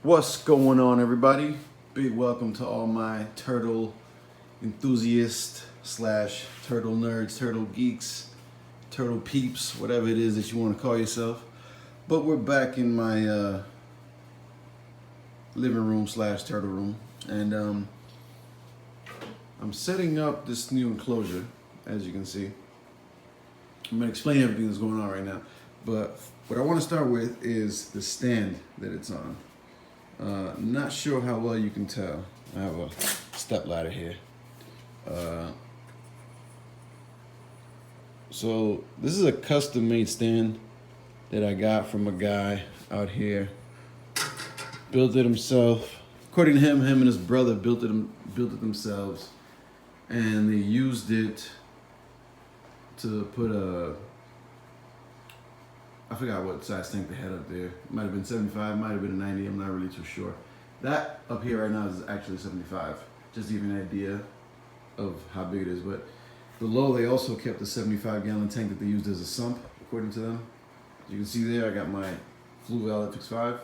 What's going on, everybody? Big welcome to all my turtle enthusiasts slash turtle nerds, turtle geeks, turtle peeps, whatever it is that you want to call yourself. But we're back in my living room slash turtle room, and I'm setting up this new enclosure, as you can see. I'm gonna explain everything that's going on right now, but what I want to start with is the stand that it's on. Not sure how well you can tell. I have a step ladder here. So this is a custom made stand that I got from a guy out here. Built it himself. According to him and his brother built it themselves, and they used it to put I forgot what size tank they had up there. It might have been 75, might have been a 90, I'm not really too sure. That up here right now is actually 75, just to give you an idea of how big it is. But below they also kept a 75-gallon tank that they used as a sump, according to them. As you can see there, I got my Fluval FX5.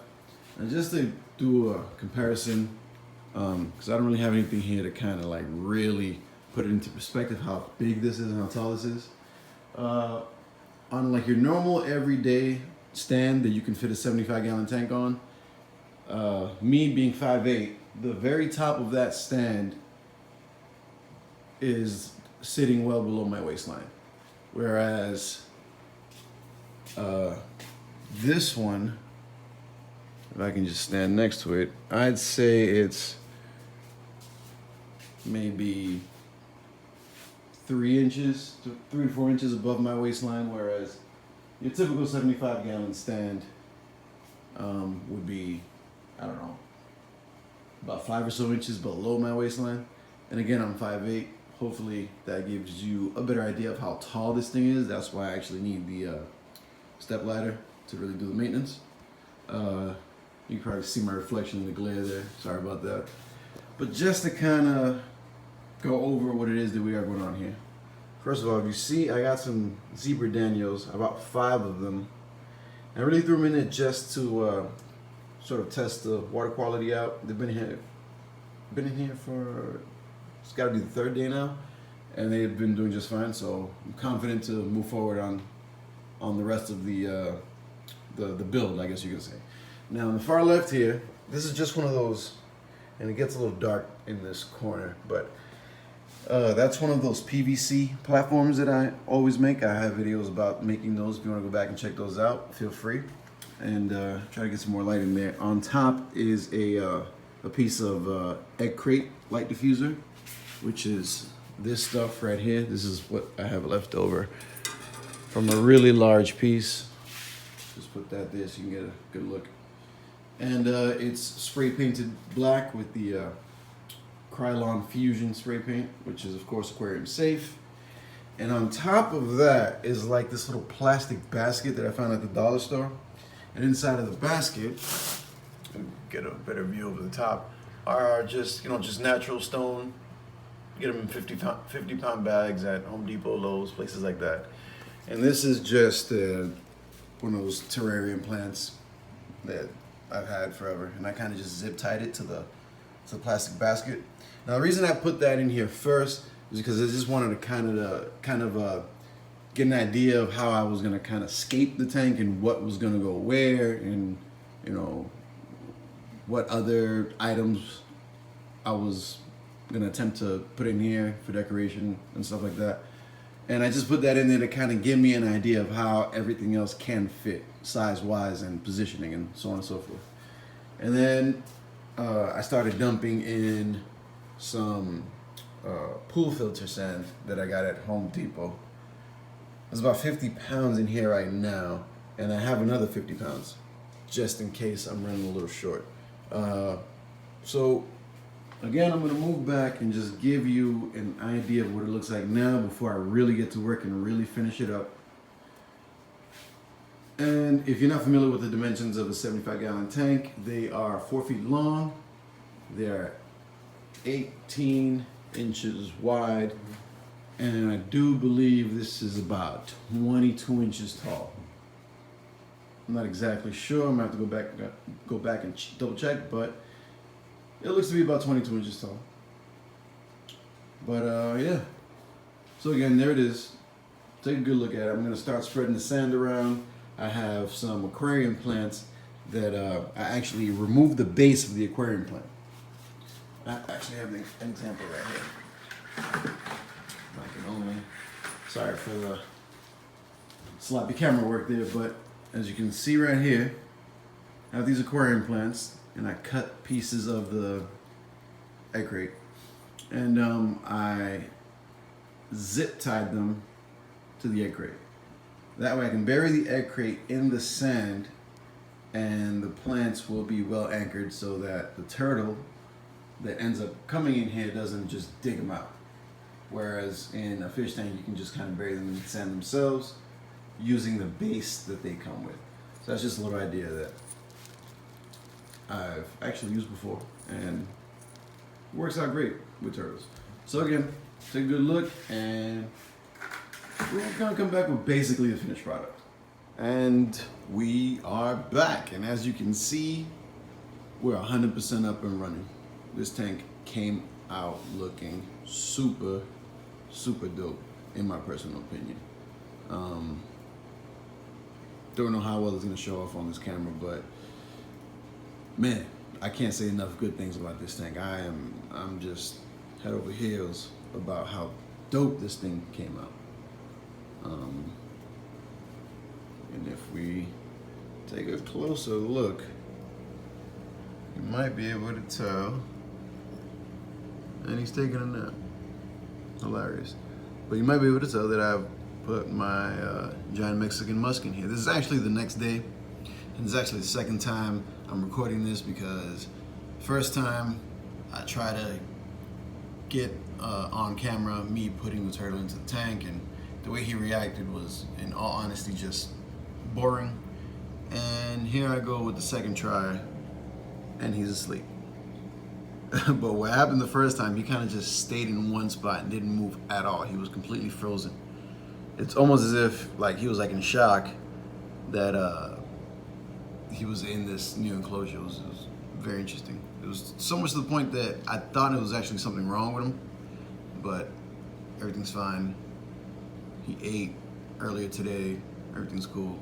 And just to do a comparison, because I don't really have anything here to kind of like really put it into perspective how big this is and how tall this is. On like your normal everyday stand that you can fit a 75-gallon tank on, me being 5'8", the very top of that stand is sitting well below my waistline. Whereas this one, if I can just stand next to it, I'd say it's maybe 3 inches to 3 or 4 inches above my waistline, whereas your typical 75-gallon stand would be, I don't know, about 5 or so inches below my waistline. And again, I'm 5'8". Hopefully that gives you a better idea of how tall this thing is. That's why I actually need the step ladder to really do the maintenance. You can probably see my reflection in the glare there. Sorry about that. But just to kind of go over what it is that we are going on here. First of all, if you see, I got some zebra Daniels, about 5 of them. I really threw them in there just to sort of test the water quality out. They've been in here for, it's got to be the 3rd day now, and they've been doing just fine. So I'm confident to move forward on the rest of the build, I guess you could say. Now on the far left here, this is just one of those, and it gets a little dark in this corner, but that's one of those PVC platforms that I always make. I have videos about making those. If you want to go back and check those out, feel free. And try to get some more light in there. On top is a piece of egg crate light diffuser, which is this stuff right here. This is what I have left over from a really large piece. Just put that there so you can get a good look. And it's spray painted black with the Krylon Fusion spray paint, which is of course aquarium safe. And on top of that is like this little plastic basket that I found at the dollar store. And inside of the basket, get a better view over the top, are just natural stone. You get them in 50-pound bags at Home Depot, Lowe's, places like that. And this is just one of those terrarium plants that I've had forever, and I kind of just zip tied it to the plastic basket. Now the reason I put that in here first is because I just wanted to kind of get an idea of how I was gonna kind of scape the tank and what was gonna go where, and what other items I was gonna attempt to put in here for decoration and stuff like that. And I just put that in there to kind of give me an idea of how everything else can fit, size-wise and positioning and so on and so forth. And then I started dumping in some pool filter sand that I got at Home Depot. There's about 50 pounds in here right now, and I have another 50 pounds just in case I'm running a little short. So again, I'm gonna move back and just give you an idea of what it looks like now before I really get to work and really finish it up. And if you're not familiar with the dimensions of a 75-gallon tank, they are 4 feet long, they're 18 inches wide, and I do believe this is about 22 inches tall. I'm not exactly sure. I'm gonna have to go back and double check, but it looks to be about 22 inches tall. But yeah. So again, there it is. Take a good look at it. I'm gonna start spreading the sand around. I have some aquarium plants that I actually removed the base of the aquarium plant. I actually have an example right here. I can only, sorry for the sloppy camera work there, but as you can see right here, I have these aquarium plants, and I cut pieces of the egg crate, and I zip tied them to the egg crate. That way I can bury the egg crate in the sand, and the plants will be well anchored so that the turtle that ends up coming in here doesn't just dig them out. Whereas in a fish tank, you can just kind of bury them in the sand themselves using the base that they come with. So that's just a little idea that I've actually used before, and it works out great with turtles. So again, take a good look, and we're gonna come back with basically the finished product. And we are back, and as you can see, we're 100% up and running. This tank came out looking super, super dope, in my personal opinion. Don't know how well it's gonna show off on this camera, but man, I can't say enough good things about this tank. I'm just head over heels about how dope this thing came out. And if we take a closer look, you might be able to tell. And he's taking a nap. Hilarious. But you might be able to tell that I've put my Giant Mexican Musk in here. This is actually the next day. And it's actually the second time I'm recording this, because first time I try to get on camera me putting the turtle into the tank, and the way he reacted was, in all honesty, just boring. And here I go with the second try, and he's asleep. But what happened the first time, he kind of just stayed in one spot and didn't move at all. He was completely frozen. It's almost as if like he was like in shock that he was in this new enclosure. It was very interesting. It was so much to the point that I thought it was actually something wrong with him, but everything's fine. He ate earlier today, everything's cool.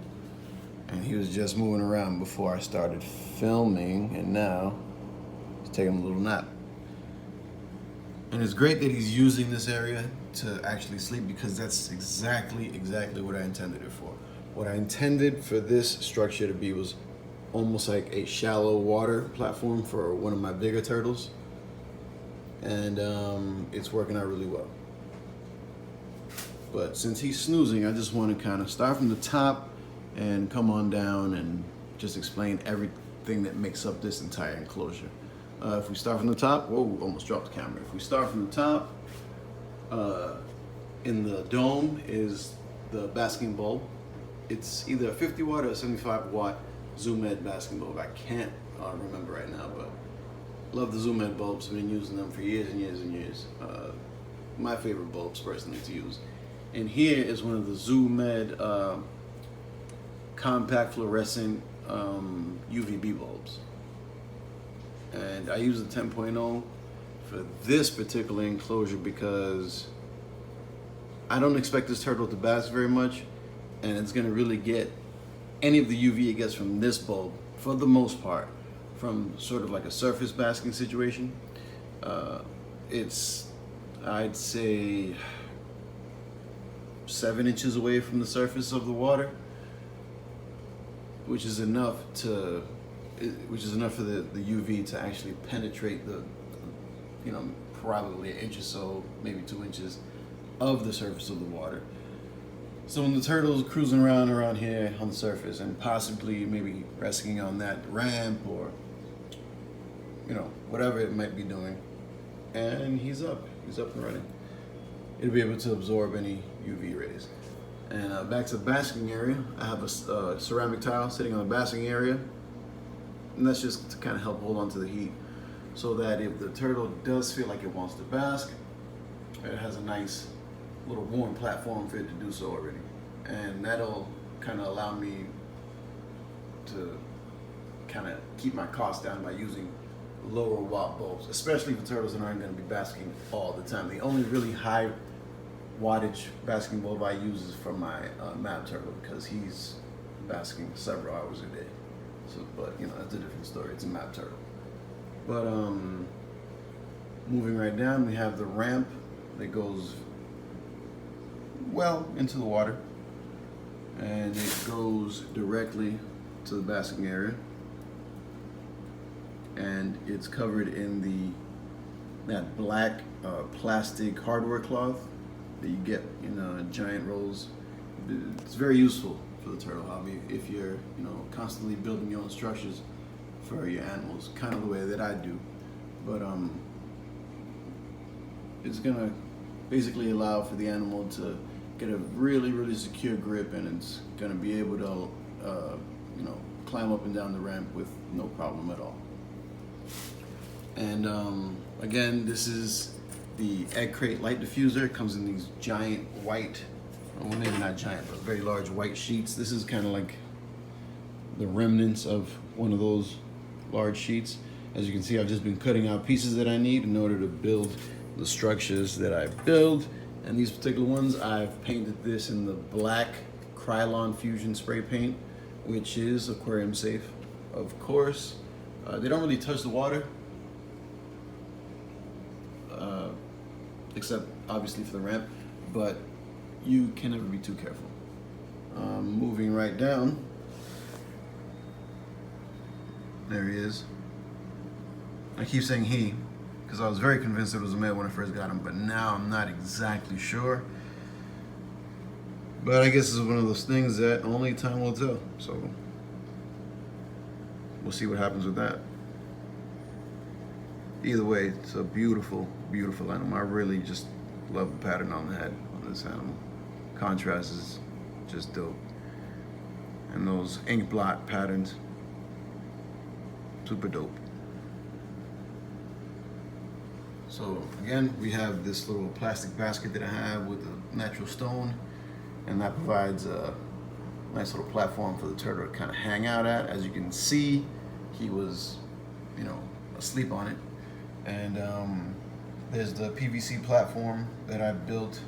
And he was just moving around before I started filming, and now he's taking a little nap. And it's great that he's using this area to actually sleep, because that's exactly what I intended it for. What I intended for this structure to be was almost like a shallow water platform for one of my bigger turtles. And it's working out really well. But since he's snoozing, I just want to kind of start from the top and come on down and just explain everything that makes up this entire enclosure. If we start from the top, whoa, almost dropped the camera. If we start from the top, in the dome is the basking bulb. It's either a 50 watt or a 75 watt Zoom Ed basking bulb. I can't remember right now, but love the Zoom Ed bulbs. I've been using them for years and years and years. My favorite bulbs personally to use. And here is one of the Zoom Ed compact fluorescent UVB bulbs. And I use the 10.0 for this particular enclosure because I don't expect this turtle to bask very much, and it's gonna really get any of the UV it gets from this bulb, for the most part, from sort of like a surface basking situation. It's, I'd say, 7 inches away from the surface of the water, which is enough for the UV to actually penetrate the, probably an inch or so, maybe 2 inches of the surface of the water. So when the turtle's cruising around here on the surface and possibly maybe resting on that ramp or, whatever it might be doing, and he's up and running, it'll be able to absorb any UV rays. And back to the basking area, I have a ceramic tile sitting on the basking area, and that's just to kind of help hold on to the heat, so that if the turtle does feel like it wants to bask, it has a nice little warm platform for it to do so already. And that'll kind of allow me to kind of keep my costs down by using lower watt bulbs, especially for turtles that aren't going to be basking all the time. The only really high wattage basking bulb I use is for my map turtle, because he's basking several hours a day. So, but you know, that's a different story. It's a map turtle. But moving right down, we have the ramp that goes well into the water, and it goes directly to the basking area, and it's covered in that black plastic hardware cloth that you get in giant rolls. It's very useful for the turtle hobby if you're constantly building your own structures for your animals, kind of the way that I do. But it's gonna basically allow for the animal to get a really secure grip, and it's gonna be able to climb up and down the ramp with no problem at all. And again, this is the egg crate light diffuser. It comes in these giant white, well, maybe not giant, but very large white sheets. This is kind of like the remnants of one of those large sheets. As you can see, I've just been cutting out pieces that I need in order to build the structures that I build. And these particular ones, I've painted this in the black Krylon Fusion spray paint, which is aquarium safe, of course. They don't really touch the water, except obviously for the ramp, but you can never be too careful. Moving right down, there he is. I keep saying he, because I was very convinced it was a male when I first got him, but now I'm not exactly sure. But I guess it's one of those things that only time will tell. So we'll see what happens with that. Either way, it's a beautiful, beautiful animal. I really just love the pattern on the head on this animal. Contrast is just dope. And those ink blot patterns, super dope. So again, we have this little plastic basket that I have with a natural stone, and that provides a nice little platform for the turtle to kind of hang out at. As you can see, he was, asleep on it. And there's the PVC platform that I built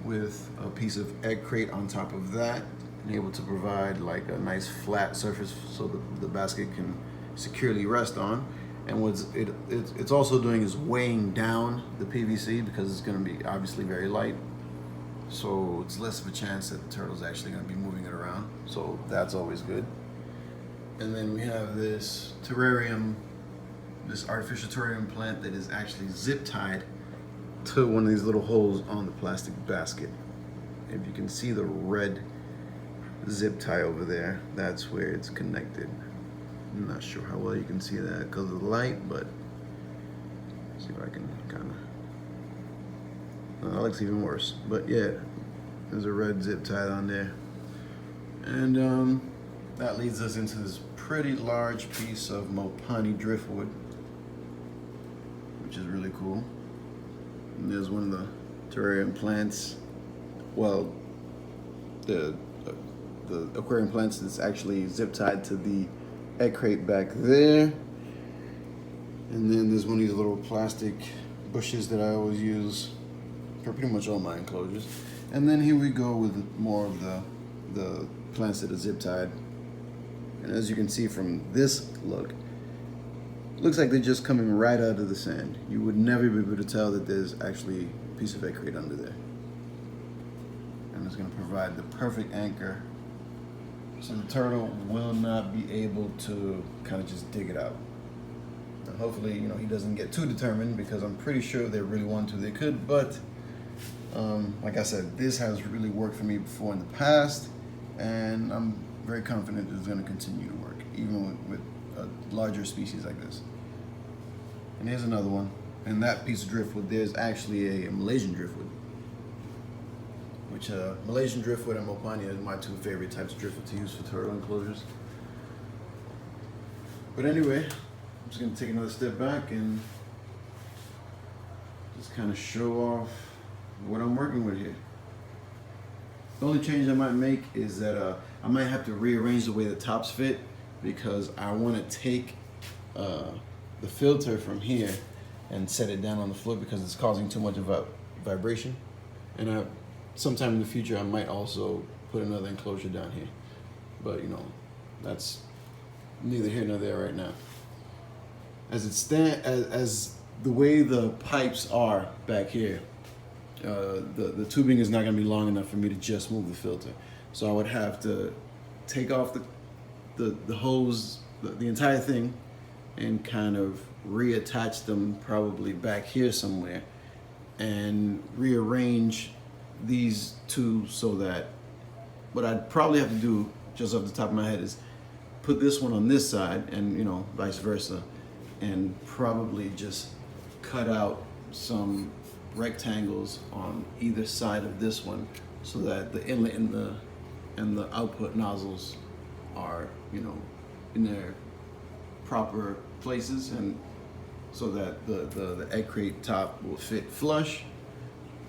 with a piece of egg crate on top of that, and able to provide like a nice flat surface so the basket can securely rest on. And what it's also doing is weighing down the PVC, because it's going to be obviously very light. So it's less of a chance that the turtle's actually going to be moving it around. So that's always good. And then we have this terrarium, this artificial terrarium plant that is actually zip tied to one of these little holes on the plastic basket. If you can see the red zip tie over there, that's where it's connected. I'm not sure how well you can see that because of the light, but see if I can kind of. That looks even worse. But yeah, there's a red zip tie on there, and that leads us into this pretty large piece of Mopani driftwood, which is really cool. And there's one of the terrarium plants. Well, the aquarium plants that's actually zip tied to the egg crate back there. And then there's one of these little plastic bushes that I always use for pretty much all my enclosures. And then here we go with more of the plants that are zip tied. And as you can see from this look, it looks like they're just coming right out of the sand. You would never be able to tell that there's actually a piece of egg crate under there. And it's going to provide the perfect anchor, so the turtle will not be able to kind of just dig it out. And hopefully, he doesn't get too determined, because I'm pretty sure they really want to, they could. But like I said, this has really worked for me before in the past, and I'm very confident it's going to continue to work, even with a larger species like this. And here's another one. And that piece of driftwood, there's actually a Malaysian driftwood, which Malaysian driftwood and Mopani are my two favorite types of driftwood to use for turtle enclosures. But anyway, I'm just going to take another step back and just kind of show off what I'm working with here. The only change I might make is that I might have to rearrange the way the tops fit, because I want to take the filter from here and set it down on the floor because it's causing too much of a vibration. And sometime in the future I might also put another enclosure down here, but you know, that's neither here nor there right now. As as the way the pipes are back here, the tubing is not going to be long enough for me to just move the filter. So I would have to take off the hose, the entire thing, and kind of reattach them probably back here somewhere, and rearrange these two so that what I'd probably have to do just off the top of my head is put this one on this side, and you know, vice versa, and probably just cut out some rectangles on either side of this one so that the inlet and the output nozzles are, you know, in their proper places, and so that the egg crate top will fit flush.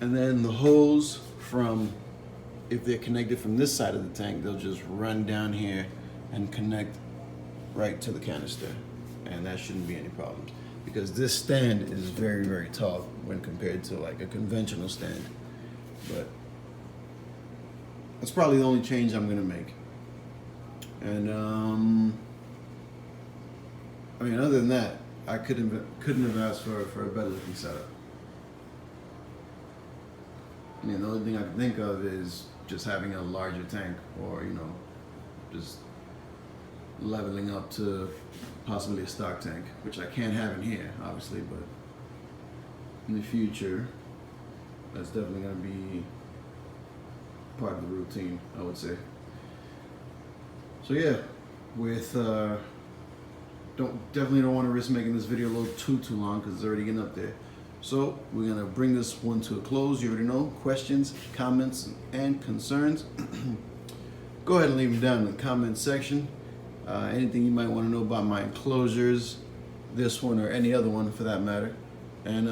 And then the hose from, if they're connected from this side of the tank, they'll just run down here and connect right to the canister, and that shouldn't be any problems, because this stand is very, very tall when compared to like a conventional stand. But that's probably the only change I'm gonna make. And I mean, other than that, I couldn't have asked for a better looking setup. I mean, the only thing I can think of is just having a larger tank, or you know, just leveling up to possibly a stock tank, which I can't have in here, obviously, but in the future, that's definitely going to be part of the routine, I would say. So yeah, with definitely don't want to risk making this video a little too long, because it's already getting up there. So we're gonna bring this one to a close. You already know, questions, comments, and concerns, go ahead and leave them down in the comment section. Anything you might want to know about my enclosures, this one or any other one for that matter. And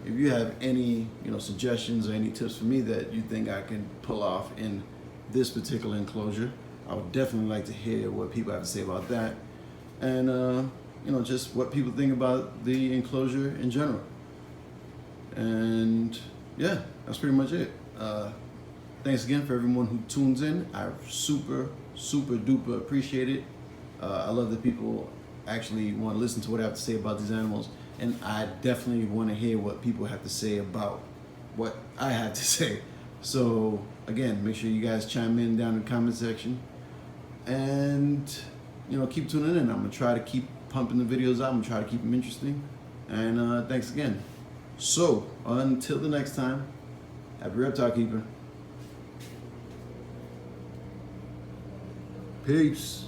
if you have any, you know, suggestions or any tips for me that you think I can pull off in this particular enclosure, I would definitely like to hear what people have to say about that. And you know, just what people think about the enclosure in general. And yeah, that's pretty much it. Thanks again for everyone who tunes in. I super duper appreciate it. I love that people actually want to listen to what I have to say about these animals, and I definitely want to hear what people have to say about what I have to say. So again, make sure you guys chime in down in the comment section, and you know, keep tuning in. I'm gonna try to keep pumping the videos out. I'm gonna try to keep them interesting. And thanks again. So until the next time, happy reptile keeper. Peace.